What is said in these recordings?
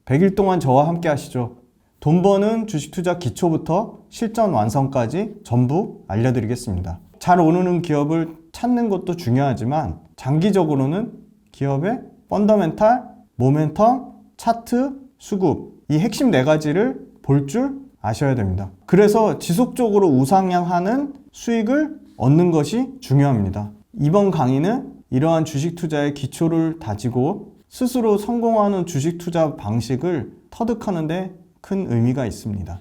100일 동안 저와 함께 하시죠. 돈 버는 주식 투자 기초부터 실전 완성까지 전부 알려드리겠습니다. 잘 오르는 기업을 찾는 것도 중요하지만 장기적으로는 기업의 펀더멘탈, 모멘텀, 차트, 수급 이 핵심 4가지를 볼 줄 아셔야 됩니다. 그래서 지속적으로 우상향하는 수익을 얻는 것이 중요합니다. 이번 강의는 이러한 주식 투자의 기초를 다지고 스스로 성공하는 주식 투자 방식을 터득하는 데 큰 의미가 있습니다.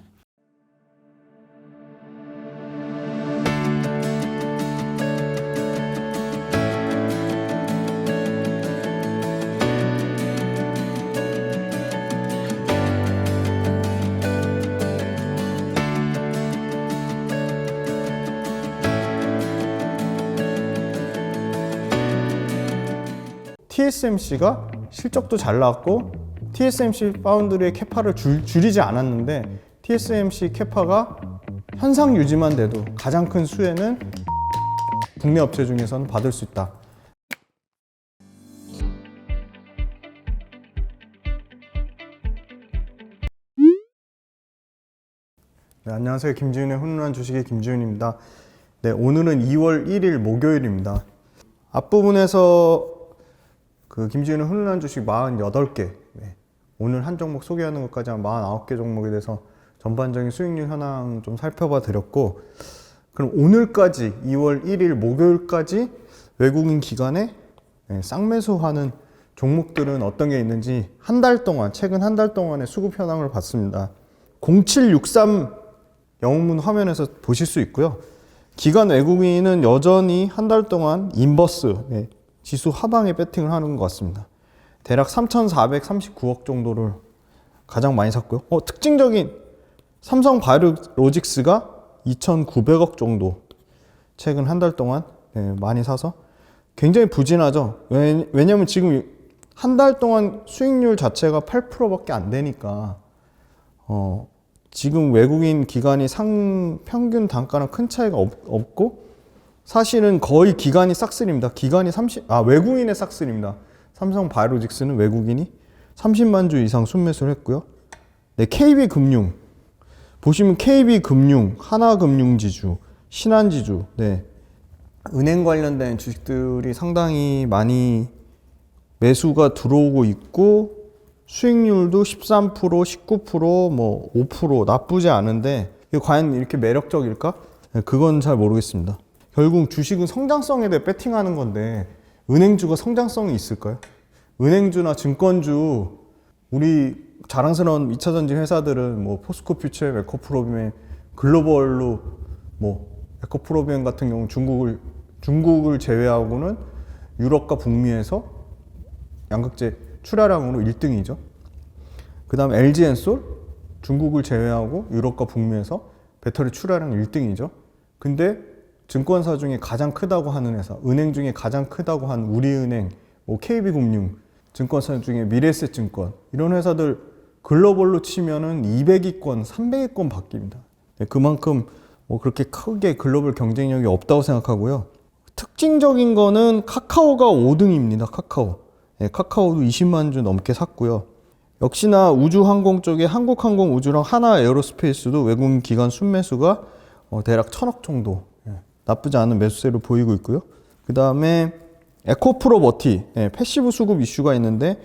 TSMC가 실적도 잘 나왔고 TSMC 파운드리의 캐파를 줄이지 않았는데 TSMC 캐파가 현상 유지만 돼도 가장 큰 수혜는 국내 업체 중에서는 받을 수 있다. 네, 안녕하세요. 김지훈의 훈훈한 주식의 김지훈입니다. 네, 오늘은 2월 1일 목요일입니다. 앞부분에서 김지훈의 훈훈한 주식 48개, 오늘 한 종목 소개하는 것까지 한 49개 종목에 대해서 전반적인 수익률 현황 좀 살펴봐 드렸고, 그럼 오늘까지 2월 1일 목요일까지 외국인 기관에 쌍매수하는 종목들은 어떤 게 있는지 최근 한 달 동안의 수급 현황을 봤습니다. 0763 영문 화면에서 보실 수 있고요. 기관 외국인은 여전히 한 달 동안 인버스 지수 하방에 배팅을 하는 것 같습니다. 대략 3,439억 정도를 가장 많이 샀고요. 특징적인 삼성바이오로직스가 2,900억 정도 최근 한 달 동안 많이 사서 굉장히 부진하죠. 왜냐면 지금 한 달 동안 수익률 자체가 8%밖에 안 되니까 지금 외국인 기관이 평균 단가랑 큰 차이가 없고 사실은 거의 기관이 싹쓸입니다. 외국인의 싹쓸입니다. 삼성바이오로직스는 외국인이 30만 주 이상 순매수를 했고요. 네, KB금융 보시면 KB금융, 하나금융지주, 신한지주, 은행 관련된 주식들이 상당히 많이 매수가 들어오고 있고 수익률도 13%, 19%, 5% 나쁘지 않은데 이게 과연 이렇게 매력적일까? 그건 잘 모르겠습니다. 결국 주식은 성장성에 대해 배팅하는 건데 은행주가 성장성이 있을까요? 은행주나 증권주, 우리 자랑스러운 2차전지 회사들은 포스코퓨처엠, 에코프로비엠, 글로벌로 에코프로비엠 같은 경우 중국을 제외하고는 유럽과 북미에서 양극재 출하량으로 1등이죠. 그 다음 LG엔솔, 중국을 제외하고 유럽과 북미에서 배터리 출하량 1등이죠. 근데 증권사 중에 가장 크다고 하는 회사, 은행 중에 가장 크다고 하는 우리은행, KB금융, 증권사 중에 미래에셋증권 이런 회사들 글로벌로 치면은 200위권, 300위권 바뀝니다. 그만큼 그렇게 크게 글로벌 경쟁력이 없다고 생각하고요. 특징적인 거는 카카오가 5등입니다. 카카오도 20만 주 넘게 샀고요. 역시나 우주항공 쪽에 한국항공우주랑 하나에어로스페이스도 외국인 기관 순매수가 대략 1,000억 정도 나쁘지 않은 매수세로 보이고 있고요. 그 다음에 에코프로머티, 패시브 수급 이슈가 있는데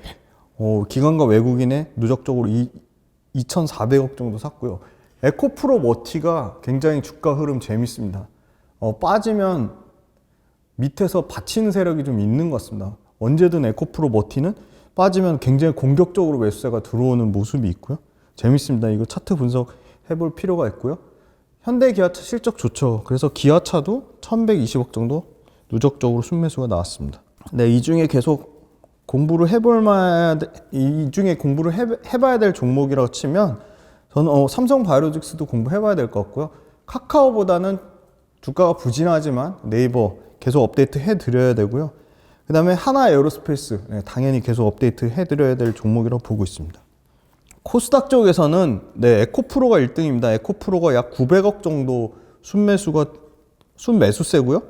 기관과 외국인에 누적적으로 2,400억 정도 샀고요. 에코프로머티가 굉장히 주가 흐름 재밌습니다. 빠지면 밑에서 받치는 세력이 좀 있는 것 같습니다. 언제든 에코프로머티는 빠지면 굉장히 공격적으로 매수세가 들어오는 모습이 있고요. 재밌습니다. 이거 차트 분석해볼 필요가 있고요. 현대기아차 실적 좋죠. 그래서 기아차도 1,120억 정도 누적적으로 순매수가 나왔습니다. 네, 이 중에 계속 공부를 해봐야 될 종목이라고 치면 저는 삼성바이오로직스도 공부해봐야 될 것 같고요. 카카오보다는 주가가 부진하지만 네이버 계속 업데이트 해드려야 되고요. 그 다음에 하나에어로스페이스 당연히 계속 업데이트 해드려야 될 종목이라고 보고 있습니다. 코스닥 쪽에서는 에코프로가 1등입니다. 에코프로가 약 900억 정도 순매수세고요.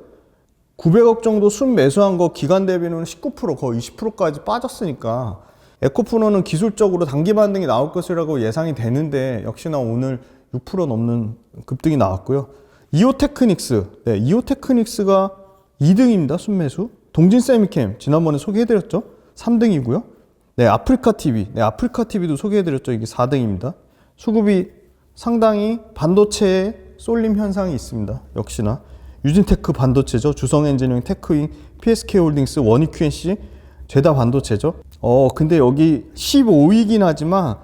900억 정도 순매수한 거 기간 대비는 19% 거의 20%까지 빠졌으니까 에코프로는 기술적으로 단기 반등이 나올 것이라고 예상이 되는데 역시나 오늘 6% 넘는 급등이 나왔고요. 이오테크닉스, 네, 이오테크닉스가 2등입니다. 순매수. 동진세미캠 지난번에 소개해드렸죠. 3등이고요. 네, 아프리카TV, 네, 아프리카TV도 소개해드렸죠. 이게 4등입니다. 수급이 상당히 반도체에 쏠림 현상이 있습니다. 역시나 유진테크 반도체죠. 주성엔지니어링, 테크윙, PSK홀딩스, 원익QNC, 죄다 반도체죠. 근데 여기 15위긴 하지만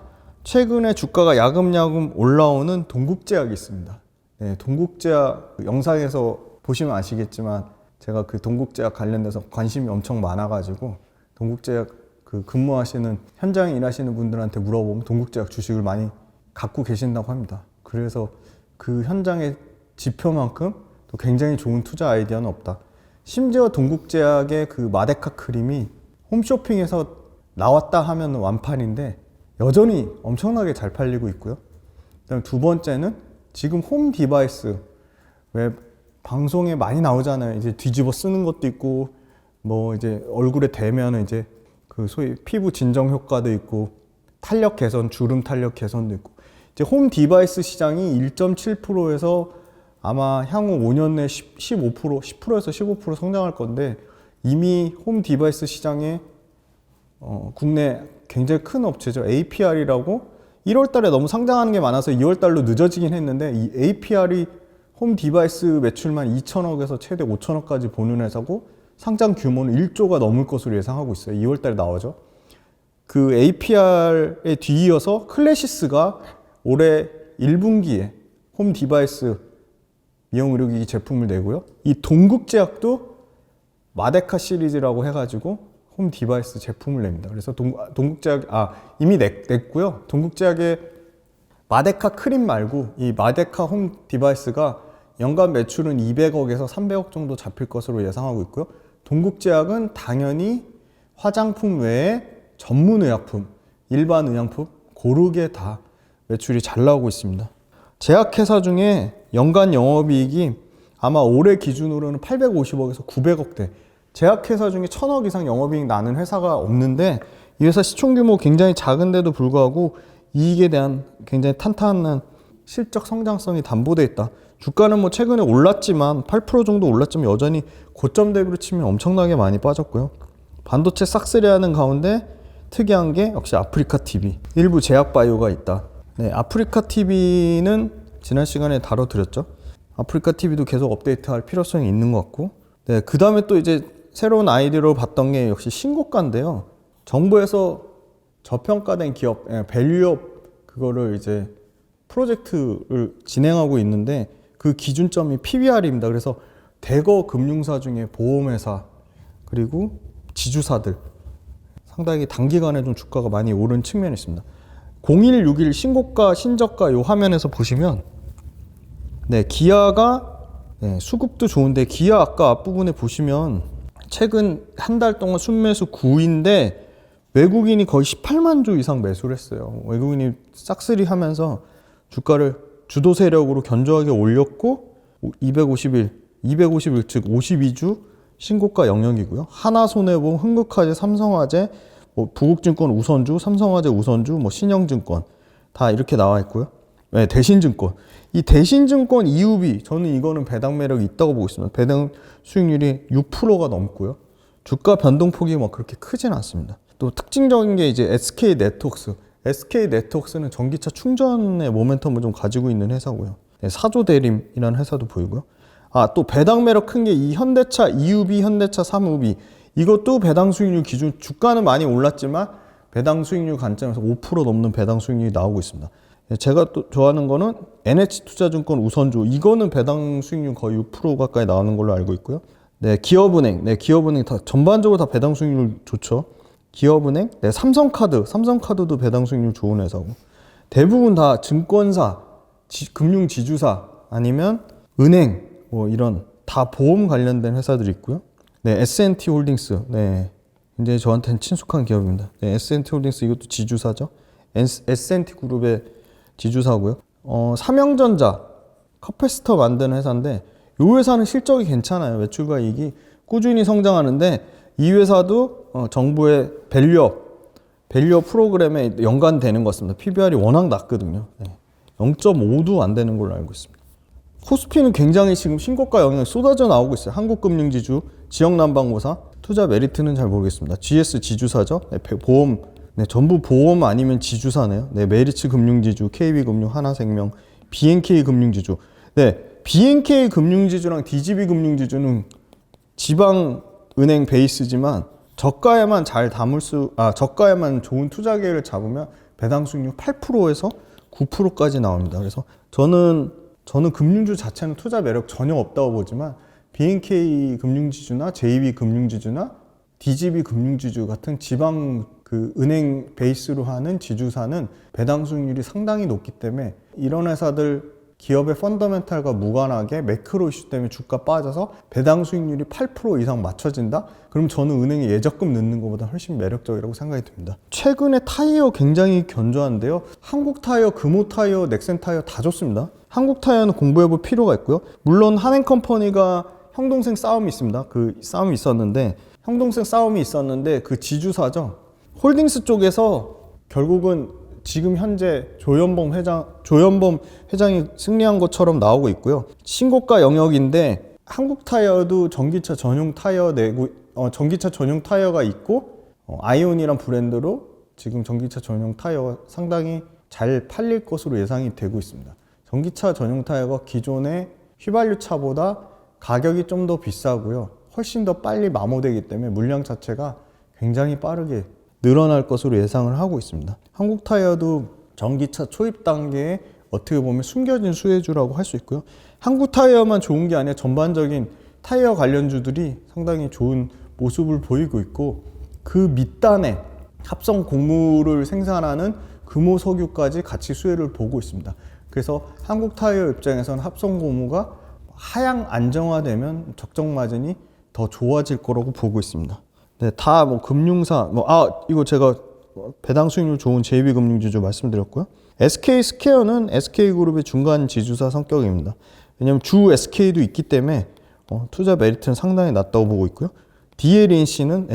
최근에 주가가 야금야금 올라오는 동국제약이 있습니다. 네, 동국제약 영상에서 보시면 아시겠지만 제가 그 동국제약 관련돼서 관심이 엄청 많아가지고 동국제약 그 근무하시는 현장에 일하시는 분들한테 물어보면 동국제약 주식을 많이 갖고 계신다고 합니다. 그래서 그 현장의 지표만큼 또 굉장히 좋은 투자 아이디어는 없다. 심지어 동국제약의 그 마데카 크림이 홈쇼핑에서 나왔다 하면 완판인데 여전히 엄청나게 잘 팔리고 있고요. 그다음 두 번째는 지금 홈 디바이스, 왜 방송에 많이 나오잖아요. 이제 뒤집어 쓰는 것도 있고 뭐 이제 얼굴에 대면 이제 그 소위 피부 진정 효과도 있고 탄력 개선, 주름 탄력 개선도 있고, 이제 홈 디바이스 시장이 1.7%에서 아마 향후 5년 내 15%, 10%에서 15% 성장할 건데 이미 홈 디바이스 시장에 국내 굉장히 큰 업체죠. APR이라고 1월 달에 너무 상장하는 게 많아서 2월 달로 늦어지긴 했는데 이 APR이 홈 디바이스 매출만 2천억에서 최대 5천억까지 보는 회사고 상장 규모는 1조가 넘을 것으로 예상하고 있어요. 2월 달에 나오죠. 그 APR에 뒤이어서 클래시스가 올해 1분기에 홈 디바이스 미용 의료기기 제품을 내고요. 이 동국제약도 마데카 시리즈라고 해가지고 홈 디바이스 제품을 냅니다. 그래서 동국제약 이미 냈고요. 동국제약의 마데카 크림 말고 이 마데카 홈 디바이스가 연간 매출은 200억에서 300억 정도 잡힐 것으로 예상하고 있고요. 동국제약은 당연히 화장품 외에 전문 의약품, 일반 의약품 고르게 다 매출이 잘 나오고 있습니다. 제약회사 중에 연간 영업이익이 아마 올해 기준으로는 850억에서 900억대, 제약회사 중에 1000억 이상 영업이익 나는 회사가 없는데 이 회사 시총 규모 굉장히 작은데도 불구하고 이익에 대한 굉장히 탄탄한 실적 성장성이 담보되어 있다. 주가는 뭐 최근에 올랐지만 8% 정도 올랐지만 여전히 고점 대비로 치면 엄청나게 많이 빠졌고요. 반도체 싹쓸이하는 가운데 특이한 게 역시 아프리카TV, 일부 제약바이오가 있다. 네, 아프리카TV는 지난 시간에 다뤄드렸죠. 아프리카TV도 계속 업데이트할 필요성이 있는 것 같고, 네, 그 다음에 또 이제 새로운 아이디어로 봤던 게 역시 신고가인데요. 정부에서 저평가된 기업, 밸류업 그거를 이제 프로젝트를 진행하고 있는데 그 기준점이 PBR입니다. 그래서 대거 금융사 중에 보험회사 그리고 지주사들 상당히 단기간에 좀 주가가 많이 오른 측면이 있습니다. 0161 신고가 신저가 요 화면에서 보시면 네, 기아가 수급도 좋은데 기아 아까 앞부분에 보시면 최근 한 달 동안 순매수 9인데 외국인이 거의 18만 주 이상 매수를 했어요. 외국인이 싹쓸이 하면서 주가를 주도 세력으로 견조하게 올렸고 251 즉 52주 신고가 영역이고요. 하나손해보험, 흥국화재, 삼성화재, 뭐 부국증권 우선주, 삼성화재 우선주, 뭐 신영증권 다 이렇게 나와 있고요. 네, 대신증권. 이 대신증권 EUB 저는 이거는 배당 매력이 있다고 보고 있습니다. 배당 수익률이 6%가 넘고요. 주가 변동폭이 뭐 그렇게 크진 않습니다. 또 특징적인 게 이제 SK네트웍스. SK네트웍스는 전기차 충전의 모멘텀을 좀 가지고 있는 회사고요. 네, 사조대림이라는 회사도 보이고요. 또 배당 매력 큰 게 이 현대차 EUB, 현대차 3UB 이것도 배당 수익률 기준 주가는 많이 올랐지만 배당 수익률 관점에서 5% 넘는 배당 수익률이 나오고 있습니다. 제가 또 좋아하는 거는 NH투자증권 우선주 이거는 배당 수익률 거의 6% 가까이 나오는 걸로 알고 있고요. 네, 기업은행 다 전반적으로 다 배당 수익률 좋죠. 기업은행, 네, 삼성카드도 배당 수익률 좋은 회사고 대부분 다 증권사, 금융지주사 아니면 은행 뭐 이런 다 보험 관련된 회사들이 있고요. 네, S&T홀딩스, 네, 굉장히 저한테는 친숙한 기업입니다. 네, S&T홀딩스 이것도 지주사죠. S&T그룹의 지주사고요. 삼형전자 커피스터 만드는 회사인데 이 회사는 실적이 괜찮아요. 매출과 이익이 꾸준히 성장하는데 이 회사도 정부의 밸류업 밸류어 프로그램에 연관되는 것 같습니다. PBR이 워낙 낮거든요. 네. 0.5도 안 되는 걸로 알고 있습니다. 코스피는 굉장히 지금 신고가 영향이 쏟아져 나오고 있어요. 한국금융지주, 지역난방고사, 투자 메리트는 잘 모르겠습니다. GS 지주사죠. 네, 보험, 네, 전부 보험 아니면 지주사네요. 네, 메리츠 금융지주, KB금융, 하나생명, BNK 금융지주. 네, BNK 금융지주랑 DGB 금융지주는 지방은행 베이스지만 저가에만 저가에만 좋은 투자 계획을 잡으면 배당 수익률 8%에서 9%까지 나옵니다. 그래서 저는 금융주 자체는 투자 매력 전혀 없다고 보지만 BNK 금융지주나 JB 금융지주나 DGB 금융지주 같은 지방 그 은행 베이스로 하는 지주사는 배당 수익률이 상당히 높기 때문에 이런 회사들 기업의 펀더멘탈과 무관하게 매크로 이슈 때문에 주가 빠져서 배당 수익률이 8% 이상 맞춰진다? 그럼 저는 은행에 예적금 넣는 것보다 훨씬 매력적이라고 생각이 듭니다. 최근에 타이어 굉장히 견조한데요. 한국타이어, 금호타이어, 넥센타이어 다 좋습니다. 한국타이어는 공부해볼 필요가 있고요. 물론 한행컴퍼니가 형동생 싸움이 있습니다. 그 싸움이 있었는데 그 지주사죠. 홀딩스 쪽에서 결국은 지금 현재 조현범 회장이 승리한 것처럼 나오고 있고요. 신고가 영역인데 한국타이어도 전기차 전용 타이어가 있고 아이온이란 브랜드로 지금 전기차 전용 타이어가 상당히 잘 팔릴 것으로 예상이 되고 있습니다. 전기차 전용 타이어가 기존의 휘발유차보다 가격이 좀 더 비싸고요. 훨씬 더 빨리 마모되기 때문에 물량 자체가 굉장히 빠르게 늘어날 것으로 예상을 하고 있습니다. 한국타이어도 전기차 초입 단계에 어떻게 보면 숨겨진 수혜주라고 할 수 있고요. 한국타이어만 좋은 게 아니라 전반적인 타이어 관련주들이 상당히 좋은 모습을 보이고 있고 그 밑단에 합성 고무를 생산하는 금호석유까지 같이 수혜를 보고 있습니다. 그래서 한국타이어 입장에서는 합성 고무가 하향 안정화되면 적정 마진이 더 좋아질 거라고 보고 있습니다. 네, 다 뭐 금융사, 이거 제가 배당 수익률 좋은 JB금융지주 말씀드렸고요. SK스퀘어는 SK그룹의 중간 지주사 성격입니다. 왜냐하면 주 SK도 있기 때문에 투자 메리트는 상당히 낮다고 보고 있고요. DLNC는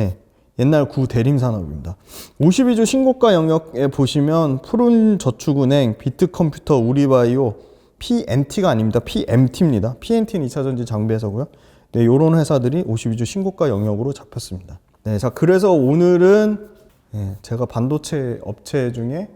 옛날 구 대림산업입니다. 52주 신고가 영역에 보시면 푸른저축은행, 비트컴퓨터, 우리바이오, PNT가 아닙니다. PMT입니다. PNT는 2차전지 장비회사고요. 네, 이런 회사들이 52주 신고가 영역으로 잡혔습니다. 네, 자, 그래서 오늘은 제가 반도체 업체 중에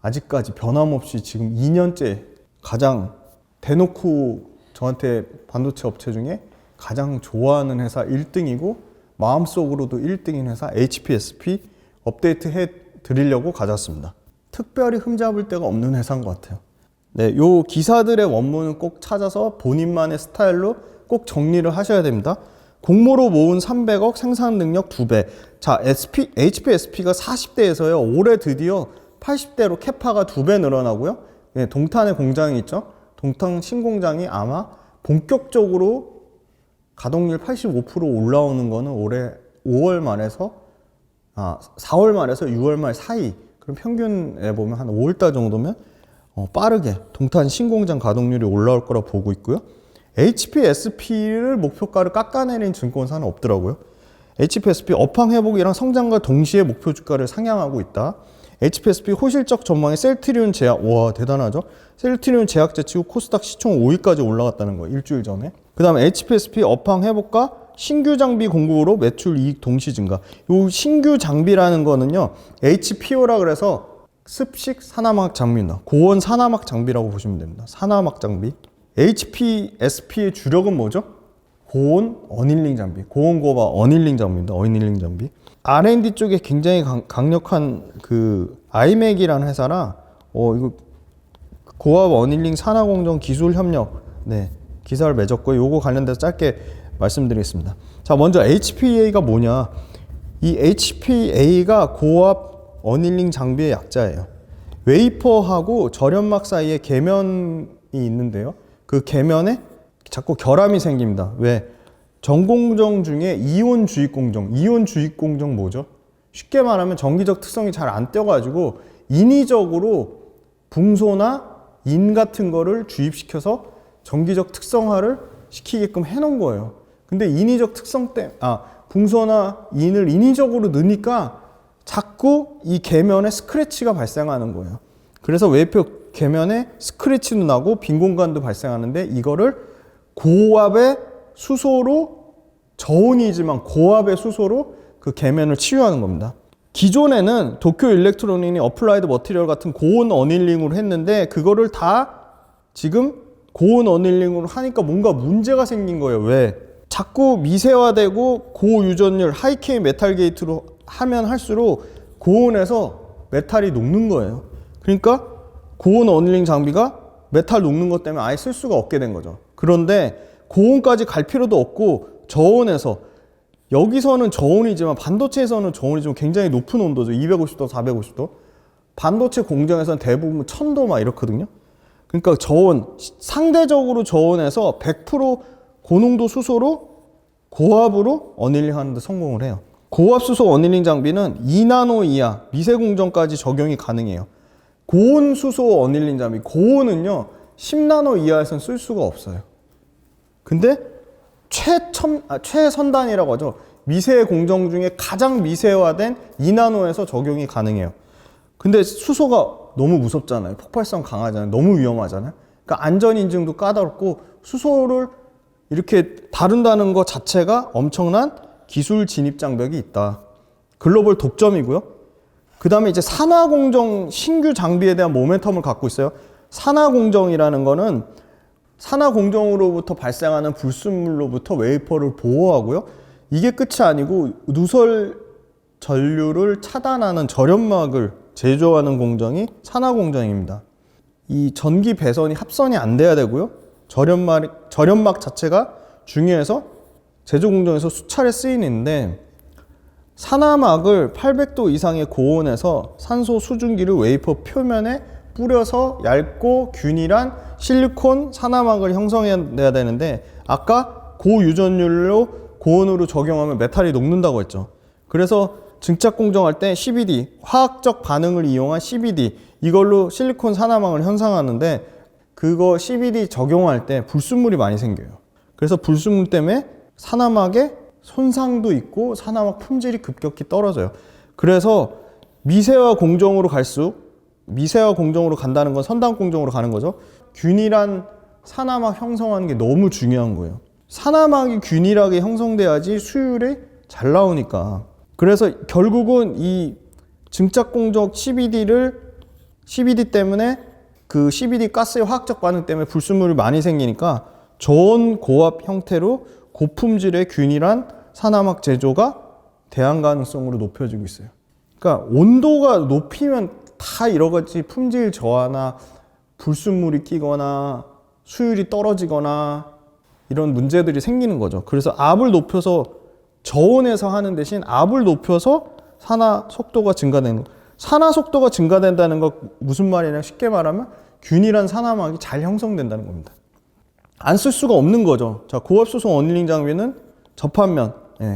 아직까지 변함없이 지금 2년째 가장 대놓고 저한테 반도체 업체 중에 가장 좋아하는 회사 1등이고 마음속으로도 1등인 회사 HPSP 업데이트 해 드리려고 가져왔습니다. 특별히 흠잡을 데가 없는 회사인 것 같아요. 네, 요 기사들의 원문은 꼭 찾아서 본인만의 스타일로 꼭 정리를 하셔야 됩니다. 공모로 모은 300억 생산 능력 2배. 자, HPSP가 40대에서요. 올해 드디어 80대로 캐파가 2배 늘어나고요. 네, 동탄에 공장이 있죠. 동탄 신공장이 아마 본격적으로 가동률 85% 올라오는 거는 올해 4월 말에서 6월 말 사이. 그럼 평균에 보면 한 5월달 정도면 빠르게 동탄 신공장 가동률이 올라올 거라 보고 있고요. HPSP를 목표가를 깎아내린 증권사는 없더라고요. HPSP 업황 회복이랑 성장과 동시에 목표 주가를 상향하고 있다. HPSP 호실적 전망에 셀트리온 제약, 와 대단하죠. 셀트리온 제약 제치고 코스닥 시총 5위까지 올라갔다는 거예요. 일주일 전에. 그 다음에 HPSP 업황 회복과 신규 장비 공급으로 매출 이익 동시 증가. 요 신규 장비라는 거는요, HPO라 그래서 습식 산화막 장비입니다. 고온 산화막 장비라고 보시면 됩니다. 산화막 장비. HPSP의 주력은 뭐죠? 고온 어닐링 장비. 고온 고바 어닐링 장비입니다. 어닐링 장비. R&D 쪽에 굉장히 강력한 그 아이맥이라는 회사라 이거 고압 어닐링 산화공정 기술 협력 기사를 맺었고 요거 관련돼서 짧게 말씀드리겠습니다. 자, 먼저 HPA가 뭐냐? 이 HPA가 고압 어닐링 장비의 약자예요. 웨이퍼하고 절연막 사이에 계면이 있는데요. 그 계면에 자꾸 결함이 생깁니다. 왜? 전공정 중에 이온 주입 공정. 이온 주입 공정 뭐죠? 쉽게 말하면 전기적 특성이 잘 안 떼가지고 인위적으로 붕소나 인 같은 거를 주입시켜서 전기적 특성화를 시키게끔 해놓은 거예요. 근데 인위적 특성 때문에 붕소나 인을 인위적으로 넣으니까 자꾸 이 계면에 스크래치가 발생하는 거예요. 그래서 웨이퍼 계면에 스크래치도 나고 빈 공간도 발생하는데 이거를 고압의 수소로, 저온이지만 고압의 수소로 그 계면을 치유하는 겁니다. 기존에는 도쿄 일렉트로닉이 어플라이드 머티리얼 같은 고온 어닐링으로 했는데 그거를 다 지금 고온 어닐링으로 하니까 뭔가 문제가 생긴 거예요. 왜? 자꾸 미세화되고 고유전율 하이케이 메탈 게이트로 하면 할수록 고온에서 메탈이 녹는 거예요. 그러니까 고온 어닐링 장비가 메탈 녹는 것 때문에 아예 쓸 수가 없게 된 거죠. 그런데 고온까지 갈 필요도 없고 저온에서, 여기서는 저온이지만 반도체에서는 저온이 좀 굉장히 높은 온도죠. 250도, 450도. 반도체 공정에서는 대부분 1000도 막 이렇거든요. 그러니까 저온, 상대적으로 저온에서 100% 고농도 수소로 고압으로 어닐링 하는 데 성공을 해요. 고압 수소 어닐링 장비는 2나노 이하 미세 공정까지 적용이 가능해요. 고온 수소 어닐링 장비, 고온은요 10나노 이하에서는 쓸 수가 없어요. 근데 최선단이라고 하죠. 미세 공정 중에 가장 미세화된 2나노에서 적용이 가능해요. 근데 수소가 너무 무섭잖아요. 폭발성 강하잖아요. 너무 위험하잖아요. 그러니까 안전 인증도 까다롭고 수소를 이렇게 다룬다는 것 자체가 엄청난 기술 진입 장벽이 있다. 글로벌 독점이고요. 그 다음에 이제 산화공정 신규 장비에 대한 모멘텀을 갖고 있어요. 산화공정이라는 거는 산화공정으로부터 발생하는 불순물로부터 웨이퍼를 보호하고요. 이게 끝이 아니고 누설 전류를 차단하는 절연막을 제조하는 공정이 산화공정입니다. 이 전기 배선이 합선이 안 돼야 되고요. 절연막 자체가 중요해서 제조 공정에서 수차례 쓰이는데, 산화막을 800도 이상의 고온에서 산소 수증기를 웨이퍼 표면에 뿌려서 얇고 균일한 실리콘 산화막을 형성해야 되는데, 아까 고유전율로 고온으로 적용하면 메탈이 녹는다고 했죠. 그래서 증착 공정할 때 CVD, 화학적 반응을 이용한 CVD, 이걸로 실리콘 산화막을 형성하는데, 그거 CVD 적용할 때 불순물이 많이 생겨요. 그래서 불순물 때문에 산화막에 손상도 있고 산화막 품질이 급격히 떨어져요. 그래서 미세화 공정으로 갈수록, 미세화 공정으로 간다는 건 선단 공정으로 가는 거죠. 균일한 산화막 형성하는 게 너무 중요한 거예요. 산화막이 균일하게 형성돼야지 수율이 잘 나오니까. 그래서 결국은 이 증착 공정 CVD 때문에 그 CVD 가스의 화학적 반응 때문에 불순물이 많이 생기니까 저온 고압 형태로 고품질의 균일한 산화막 제조가 대안 가능성으로 높여지고 있어요. 그러니까 온도가 높이면 다 여러 가지 품질 저하나 불순물이 끼거나 수율이 떨어지거나 이런 문제들이 생기는 거죠. 그래서 압을 높여서 저온에서 하는 대신 압을 높여서 산화 속도가 증가되는 거예요. 산화 속도가 증가된다는 건 무슨 말이냐, 쉽게 말하면 균일한 산화막이 잘 형성된다는 겁니다. 안 쓸 수가 없는 거죠. 자, 고압수소 어닐링 장비는 접합면,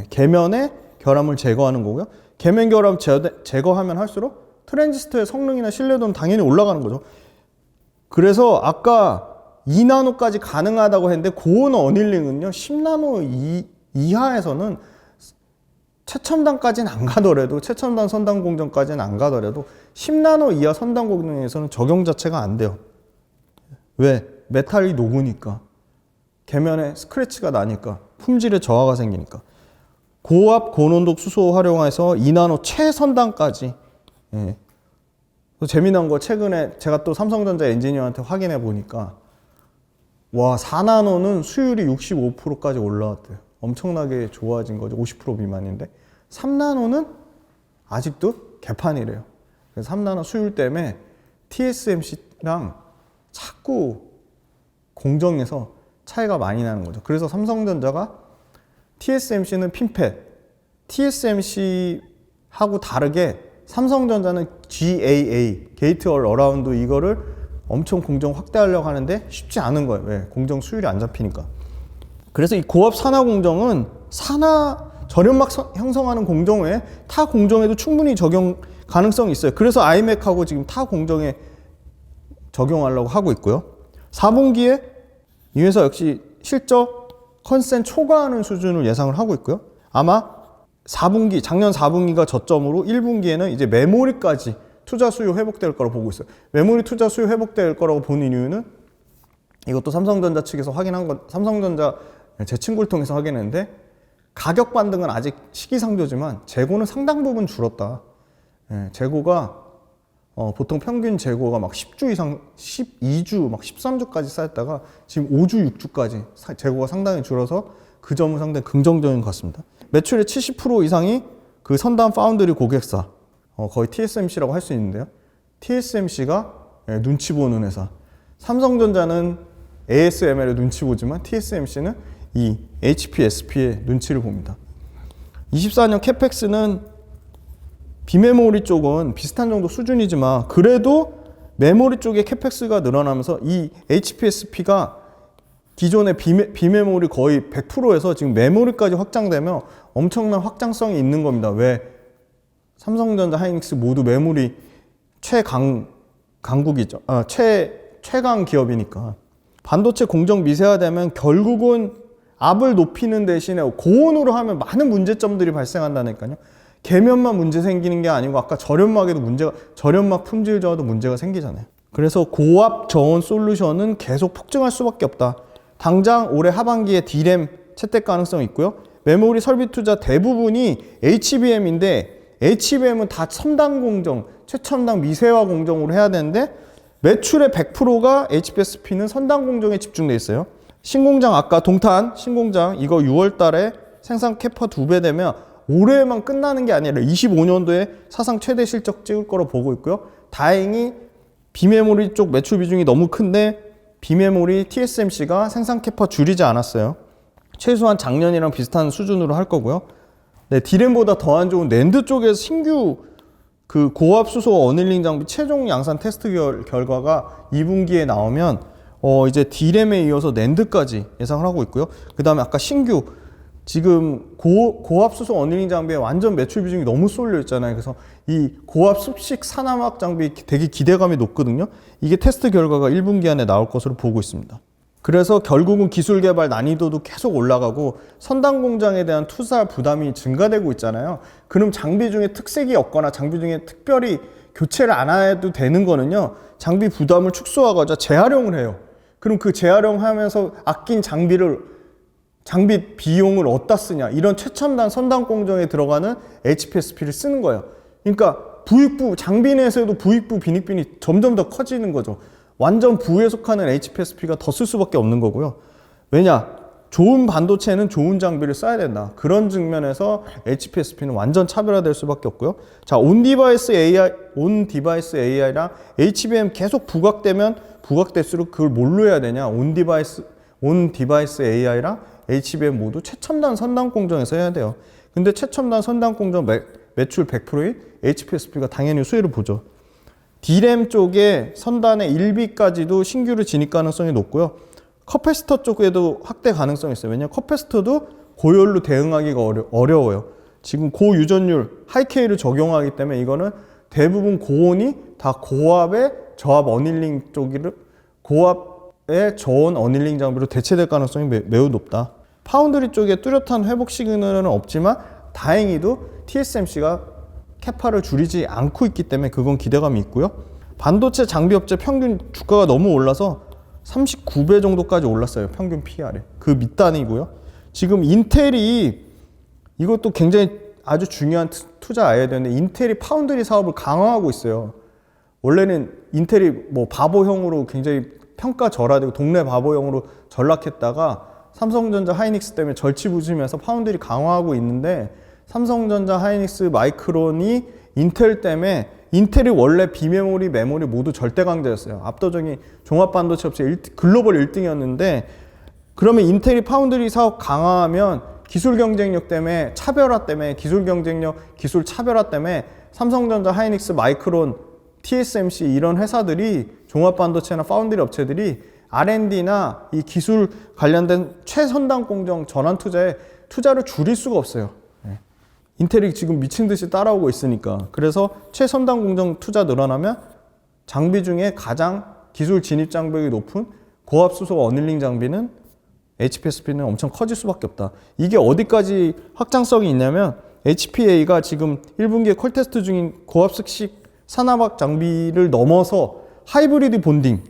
계면의 결함을 제거하는 거고요. 계면 결함 제거하면 할수록 트랜지스터의 성능이나 신뢰도는 당연히 올라가는 거죠. 그래서 아까 2나노까지 가능하다고 했는데 고온 어닐링은요 10나노 이하에서는 최첨단까지는 안 가더라도, 최첨단 선단 공정까지는 안 가더라도 10나노 이하 선단 공정에서는 적용 자체가 안 돼요. 왜? 메탈이 녹으니까, 계면에 스크래치가 나니까, 품질에 저하가 생기니까. 고압 고농도 수소 활용해서 2나노 최선단까지. 재미난 거, 최근에 제가 또 삼성전자 엔지니어한테 확인해 보니까 와, 4나노는 수율이 65%까지 올라왔대요. 엄청나게 좋아진 거죠. 50% 미만인데 3나노는 아직도 개판이래요. 그래서 3나노 수율 때문에 TSMC랑 자꾸 공정에서 차이가 많이 나는 거죠. 그래서 삼성전자가 TSMC는 핀팻, TSMC하고 다르게 삼성전자는 GAA, 게이트 올 어라운드, 이거를 엄청 공정 확대하려고 하는데 쉽지 않은 거예요. 왜? 공정 수율이 안 잡히니까. 그래서 이 고압 산화 공정은 절연막 형성하는 공정 외에 타 공정에도 충분히 적용 가능성이 있어요. 그래서 아이맥하고 지금 타 공정에 적용하려고 하고 있고요. 4분기에 이 회사 역시 실적 컨센 초과하는 수준을 예상을 하고 있고요. 아마 4분기, 작년 4분기가 저점으로 1분기에는 이제 메모리까지 투자 수요 회복될 거라고 보고 있어요. 메모리 투자 수요 회복될 거라고 보는 이유는 이것도 삼성전자 측에서 확인한 건, 삼성전자 제 친구를 통해서 확인했는데 가격 반등은 아직 시기상조지만 재고는 상당 부분 줄었다. 재고가 보통 평균 재고가 막 10주 이상, 12주, 막 13주까지 쌓였다가 지금 5주, 6주까지 재고가 상당히 줄어서 그 점은 상당히 긍정적인 것 같습니다. 매출의 70% 이상이 그 선단 파운드리 고객사, 거의 TSMC라고 할 수 있는데요. TSMC가 눈치 보는 회사. 삼성전자는 ASML의 눈치 보지만 TSMC는 이 HPSP의 눈치를 봅니다. 24년 캐펙스는 비메모리 쪽은 비슷한 정도 수준이지만 그래도 메모리 쪽의 캐펙스가 늘어나면서 이 HPSP가 기존의 비메모리 거의 100%에서 지금 메모리까지 확장되면 엄청난 확장성이 있는 겁니다. 왜? 삼성전자, 하이닉스 모두 메모리 강국이죠. 최강 기업이니까. 반도체 공정 미세화되면 결국은 압을 높이는 대신에 고온으로 하면 많은 문제점들이 발생한다니까요. 계면만 문제 생기는 게 아니고 아까 저련막에도 문제가, 저련막 품질 저하도 문제가 생기잖아요. 그래서 고압 저온 솔루션은 계속 폭증할 수밖에 없다. 당장 올해 하반기에 D램 채택 가능성이 있고요. 메모리 설비 투자 대부분이 HBM인데 HBM은 다 첨단 공정, 최첨단 미세화 공정으로 해야 되는데 매출의 100%가 HPSP는 선단 공정에 집중돼 있어요. 신공장 아까 동탄 신공장 이거 6월 달에 생산 캐파 2배 되면 올해만 끝나는 게 아니라 25년도에 사상 최대 실적 찍을 거로 보고 있고요. 다행히 비메모리 쪽 매출 비중이 너무 큰데 비메모리 TSMC가 생산 캐파 줄이지 않았어요. 최소한 작년이랑 비슷한 수준으로 할 거고요. 네, D램보다 더 안 좋은 낸드 쪽에서 신규 그 고압 수소 어닐링 장비 최종 양산 테스트 결과가 2분기에 나오면 이제 D램에 이어서 낸드까지 예상을 하고 있고요. 그 다음에 아까 신규 지금 고압 수소 어닐링 장비에 완전 매출 비중이 너무 쏠려 있잖아요. 그래서 이 고압 습식 산화막 장비 되게 기대감이 높거든요. 이게 테스트 결과가 1분기 안에 나올 것으로 보고 있습니다. 그래서 결국은 기술 개발 난이도도 계속 올라가고 선단 공장에 대한 투자 부담이 증가되고 있잖아요. 그럼 장비 중에 특색이 없거나 장비 중에 특별히 교체를 안 해도 되는 거는요. 장비 부담을 축소하고자 재활용을 해요. 그럼 그 재활용하면서 아낀 장비 비용을 어디다 쓰냐. 이런 최첨단 선단 공정에 들어가는 HPSP를 쓰는 거예요. 그러니까 부익부, 장비 내에서도 부익부, 빈익빈이 점점 더 커지는 거죠. 완전 부에 속하는 HPSP가 더 쓸 수밖에 없는 거고요. 왜냐? 좋은 반도체는 좋은 장비를 써야 된다. 그런 측면에서 HPSP는 완전 차별화될 수밖에 없고요. 자, 온 디바이스 AI랑 HBM 계속 부각될수록 그걸 뭘로 해야 되냐? 온 디바이스 AI랑 HBM 모두 최첨단 선단 공정에서 해야 돼요. 근데 최첨단 선단 공정 매출 100%인 HPSP가 당연히 수혜를 보죠. D램 쪽에 선단의 1비까지도 신규로 진입 가능성이 높고요. 커패시터 쪽에도 확대 가능성이 있어요. 왜냐하면 커패시터도 고열로 대응하기가 어려워요. 지금 고유전율, 하이케이를 적용하기 때문에 이거는 대부분 고온이 다 고압의 저압 어닐링 고압의 저온 어닐링 장비로 대체될 가능성이 매우 높다. 파운드리 쪽에 뚜렷한 회복 시그널은 없지만 다행히도 TSMC가 캐파를 줄이지 않고 있기 때문에 그건 기대감이 있고요. 반도체 장비업체 평균 주가가 너무 올라서 39배 정도까지 올랐어요. 평균 PR이. 그 밑단이고요. 지금 인텔이 이것도 굉장히 아주 중요한 투자해야 되는데 인텔이 파운드리 사업을 강화하고 있어요. 원래는 인텔이 뭐 바보형으로 굉장히 평가절하되고 동네 바보형으로 전락했다가 삼성전자 하이닉스 때문에 절치부심해서 파운드리 강화하고 있는데 삼성전자, 하이닉스, 마이크론이 인텔 때문에 인텔이 원래 비메모리, 메모리 모두 절대 강자였어요. 압도적인 종합반도체 업체 글로벌 1등이었는데 그러면 인텔이 파운드리 사업 강화하면 기술 경쟁력 때문에 기술 경쟁력, 기술 차별화 때문에 삼성전자, 하이닉스, 마이크론, TSMC 이런 회사들이 종합반도체나 파운드리 업체들이 R&D나 이 기술 관련된 최선단 공정 전환 투자를 줄일 수가 없어요. 인텔이 지금 미친 듯이 따라오고 있으니까. 그래서 최선단 공정 투자 늘어나면 장비 중에 가장 기술 진입 장벽이 높은 고압 수소 어닐링 장비는 HPSP는 엄청 커질 수밖에 없다. 이게 어디까지 확장성이 있냐면 HPA가 지금 1분기에 콜 테스트 중인 고압습식 산화막 장비를 넘어서 하이브리드 본딩,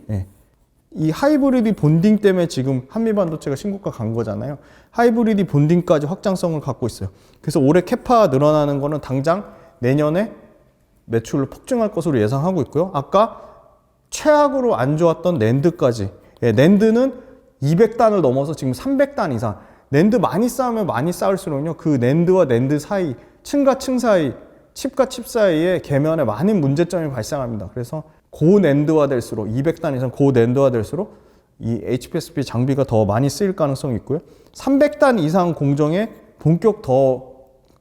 이 하이브리드 본딩 때문에 지금 한미반도체가 신고가 간 거잖아요. 하이브리드 본딩까지 확장성을 갖고 있어요. 그래서 올해 캐파 늘어나는 거는 당장 내년에 매출을 폭증할 것으로 예상하고 있고요. 아까 최악으로 안 좋았던 낸드까지, 낸드는 200단을 넘어서 지금 300단 이상. 낸드 많이 쌓으면 많이 쌓을수록요, 그 낸드와 낸드 사이, 층과 층 사이, 칩과 칩 사이에 계면에 많은 문제점이 발생합니다. 그래서 고낸드화 될수록 200단 이상 고낸드화 될수록 이 HPSP 장비가 더 많이 쓰일 가능성이 있고요. 300단 이상 공정에 본격 더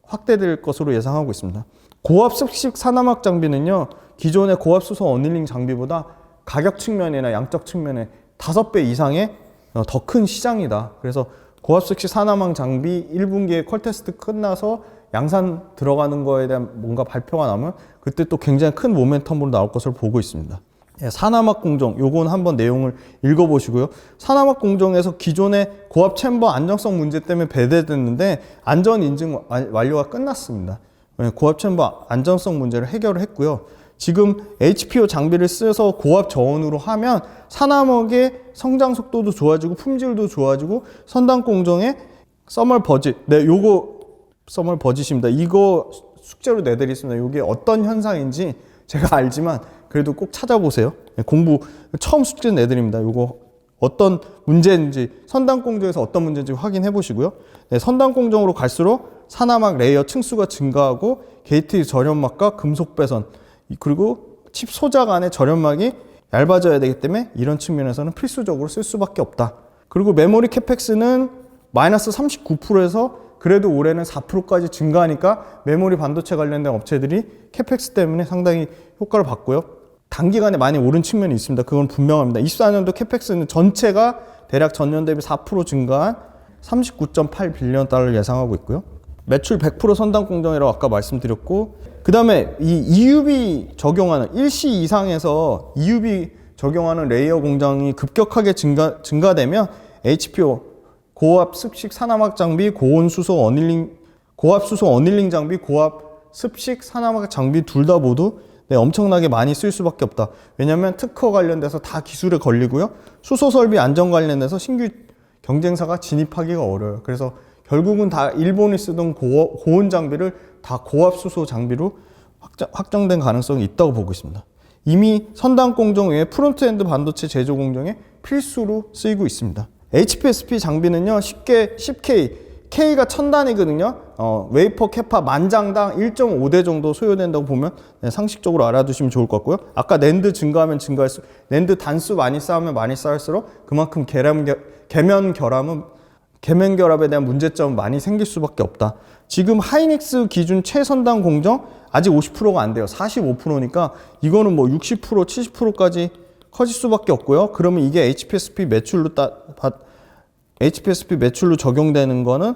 확대될 것으로 예상하고 있습니다. 고압습식 산화막 장비는요, 기존의 고압수소 어닐링 장비보다 가격 측면이나 양적 측면에 5배 이상의 더 큰 시장이다. 그래서 고압습식 산화막 장비 1분기에 콜 테스트 끝나서 양산 들어가는 거에 대한 뭔가 발표가 나면 그때 또 굉장히 큰 모멘텀으로 나올 것으로 보고 있습니다. 산화막 공정, 요건 한번 내용을 읽어보시고요. 산화막 공정에서 기존의 고압 챔버 안정성 문제 때문에 배제됐는데 안전 인증 완료가 끝났습니다. 고압 챔버 안정성 문제를 해결을 했고요. 지금 HPO 장비를 써서 고압 저온으로 하면 산화막의 성장 속도도 좋아지고 품질도 좋아지고 선단 공정의 서멀 버짓, 요거 서멀 버짓입니다. 이거 숙제로 내드리겠습니다. 이게 어떤 현상인지 제가 알지만 그래도 꼭 찾아보세요. 공부 처음 숙제 내드립니다. 이거 어떤 문제인지 선단 공정에서 어떤 문제인지 확인해 보시고요. 선단 공정으로 갈수록 산화막 레이어 층수가 증가하고 게이트 절연막과 금속 배선 그리고 칩 소자 간의 절연막이 얇아져야 되기 때문에 이런 측면에서는 필수적으로 쓸 수밖에 없다. 그리고 메모리 캐펙스는 마이너스 39%에서 그래도 올해는 4%까지 증가하니까 메모리 반도체 관련된 업체들이 캐펙스 때문에 상당히 효과를 봤고요. 단기간에 많이 오른 측면이 있습니다. 그건 분명합니다. 24년도 캐펙스는 전체가 대략 전년 대비 4% 증가한 39.8 빌리언 달러를 예상하고 있고요. 매출 100% 선단 공정이라고 아까 말씀드렸고, 그 다음에 이 EUV 적용하는 1C 이상에서 EUV 적용하는 레이어 공정이 급격하게 증가되면 HPO 고압 습식 산화막 장비, 고온 수소 어닐링, 고압 수소 어닐링 장비, 고압 습식 산화막 장비 둘 다 모두 엄청나게 많이 쓸 수밖에 없다. 왜냐하면 특허 관련돼서 다 기술에 걸리고요. 수소 설비 안전 관련돼서 신규 경쟁사가 진입하기가 어려워요. 그래서 결국은 다 일본이 쓰던 고온 장비를 다 고압 수소 장비로 확정된 가능성이 있다고 보고 있습니다. 이미 선단 공정 외에 프론트엔드 반도체 제조 공정에 필수로 쓰이고 있습니다. HPSP 장비는요, 쉽게 10K, K가 1000단이거든요. 웨이퍼 캐파 만장당 1.5대 정도 소요된다고 보면 상식적으로 알아두시면 좋을 것 같고요. 아까 낸드 증가하면 증가할수록, 낸드 단수 많이 쌓으면 많이 쌓을수록 그만큼 계면 결합에 대한 문제점은 많이 생길 수밖에 없다. 지금 하이닉스 기준 최선단 공정 아직 50%가 안 돼요. 45%니까 이거는 뭐 60%, 70%까지 커질 수밖에 없고요. 그러면 이게 HPSP 매출로 적용되는 거는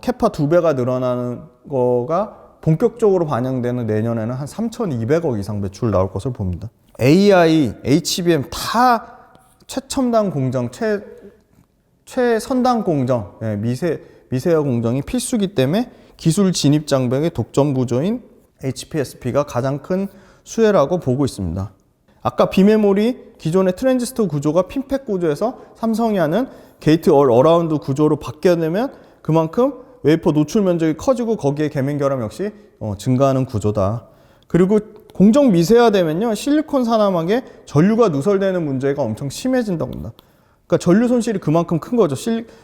캐파 2배가 늘어나는 거가 본격적으로 반영되는 내년에는 한 3,200억 이상 매출 나올 것을 봅니다. AI, HBM 다 최첨단 공정, 최선단 공정, 미세화 공정이 필수기 때문에 기술 진입 장벽의 독점 구조인 HPSP가 가장 큰 수혜라고 보고 있습니다. 아까 비메모리 기존의 트랜지스터 구조가 핀팩 구조에서 삼성이 하는 게이트 어라운드 구조로 바뀌게 되면 그만큼 웨이퍼 노출 면적이 커지고 거기에 계면 결함 역시 증가하는 구조다. 그리고 공정 미세화되면요, 실리콘 산화막에 전류가 누설되는 문제가 엄청 심해진다고 합니다. 그러니까 전류 손실이 그만큼 큰 거죠.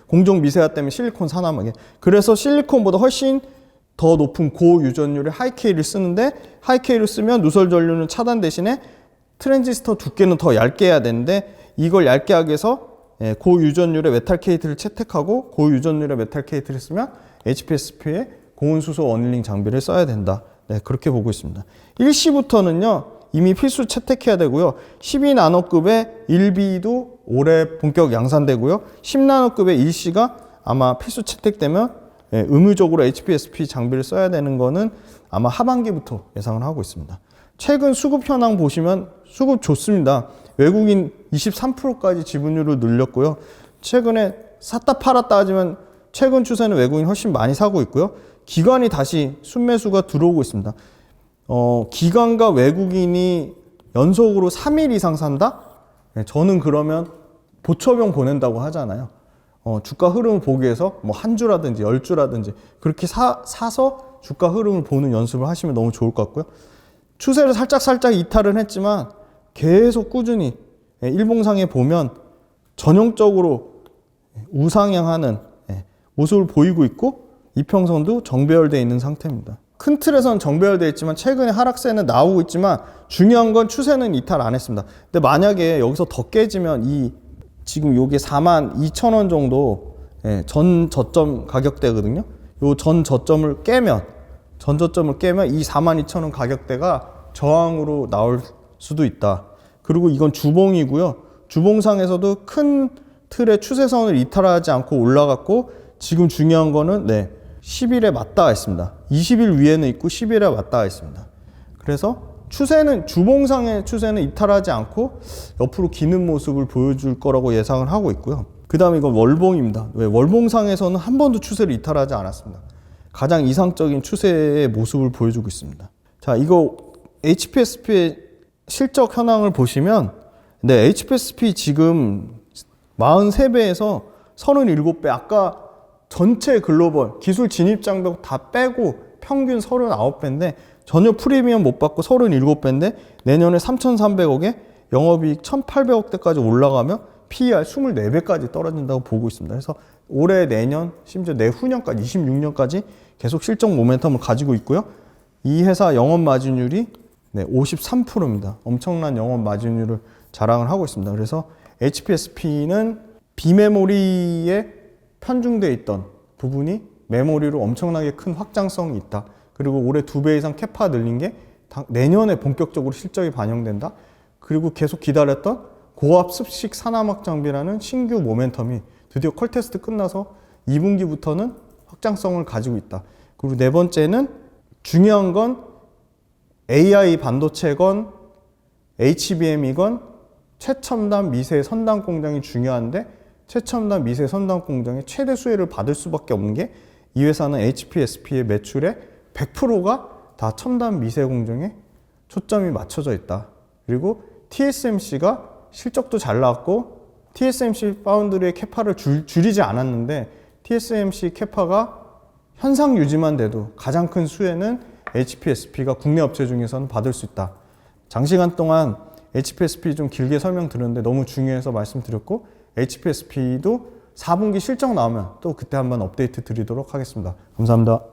공정 미세화 때문에 실리콘 산화막에. 그래서 실리콘보다 훨씬 더 높은 고유전율의 하이K를 쓰는데, 하이K를 쓰면 누설 전류는 차단 대신에 트랜지스터 두께는 더 얇게 해야 되는데, 이걸 얇게 하기 위해서 고유전율의 메탈 케이트를 채택하고 고유전율의 메탈 케이트를 쓰면 HPSP에 고온 수소 어닐링 장비를 써야 된다. 그렇게 보고 있습니다. 1C부터는요, 이미 필수 채택해야 되고요. 12나노급의 1B도 올해 본격 양산되고요. 10나노급의 1C가 아마 필수 채택되면 의무적으로 HPSP 장비를 써야 되는 거는 아마 하반기부터 예상을 하고 있습니다. 최근 수급 현황 보시면 수급 좋습니다. 외국인 23%까지 지분율을 늘렸고요. 최근에 샀다 팔았다 하지만 최근 추세는 외국인 훨씬 많이 사고 있고요. 기관이 다시 순매수가 들어오고 있습니다. 기관과 외국인이 연속으로 3일 이상 산다? 네, 저는 그러면 보초병 보낸다고 하잖아요. 주가 흐름을 보기 위해서 뭐 한 주라든지 10주라든지 그렇게 사서 주가 흐름을 보는 연습을 하시면 너무 좋을 것 같고요. 추세를 살짝 이탈은 했지만 계속 꾸준히 일봉상에 보면 전형적으로 우상향하는 모습을 보이고 있고 이평선도 정배열되어 있는 상태입니다. 큰 틀에서는 정배열되어 있지만 최근에 하락세는 나오고 있지만 중요한 건 추세는 이탈 안 했습니다. 근데 만약에 여기서 더 깨지면 지금 요게 42,000원 정도 전 저점 가격대거든요. 요 전 저점을 깨면 이 42,000원 가격대가 저항으로 나올 수도 있다. 그리고 이건 주봉이고요. 주봉상에서도 큰 틀의 추세선을 이탈하지 않고 올라갔고 지금 중요한 거는 10일에 맞닿아 있습니다. 20일 위에는 있고 10일에 맞닿아 있습니다. 그래서 주봉상의 추세는 이탈하지 않고 옆으로 기는 모습을 보여줄 거라고 예상을 하고 있고요. 그 다음에 이건 월봉입니다. 왜? 월봉상에서는 한 번도 추세를 이탈하지 않았습니다. 가장 이상적인 추세의 모습을 보여주고 있습니다. 자, 이거 HPSP의 실적 현황을 보시면 HPSP 지금 43배에서 37배, 아까 전체 글로벌 기술 진입 장벽 다 빼고 평균 39배인데 전혀 프리미엄 못 받고 37배인데 내년에 3,300억에 영업이익 1,800억대까지 올라가며 PER 24배까지 떨어진다고 보고 있습니다. 그래서 올해, 내년, 심지어 내후년까지 26년까지 계속 실적 모멘텀을 가지고 있고요. 이 회사 영업 마진율이 53%입니다. 엄청난 영업 마진율을 자랑을 하고 있습니다. 그래서 HPSP는 비메모리에 편중되어 있던 부분이 메모리로 엄청나게 큰 확장성이 있다. 그리고 올해 2배 이상 캐파 늘린 게 내년에 본격적으로 실적이 반영된다. 그리고 계속 기다렸던 고압 습식 산화막 장비라는 신규 모멘텀이 드디어 컬 테스트 끝나서 2분기부터는 확장성을 가지고 있다. 그리고 네 번째는 중요한 건 AI 반도체건 HBM이건 최첨단 미세 선단 공장이 중요한데 최첨단 미세 선단 공장의 최대 수혜를 받을 수밖에 없는 게 이 회사는 HPSP의 매출의 100%가 다 첨단 미세 공정에 초점이 맞춰져 있다. 그리고 TSMC가 실적도 잘 나왔고 TSMC 파운드리의 캐파를 줄이지 않았는데 TSMC 캐파가 현상 유지만 돼도 가장 큰 수혜는 HPSP가 국내 업체 중에서는 받을 수 있다. 장시간 동안 HPSP 좀 길게 설명드렸는데 너무 중요해서 말씀드렸고 HPSP도 4분기 실적 나오면 또 그때 한번 업데이트 드리도록 하겠습니다. 감사합니다.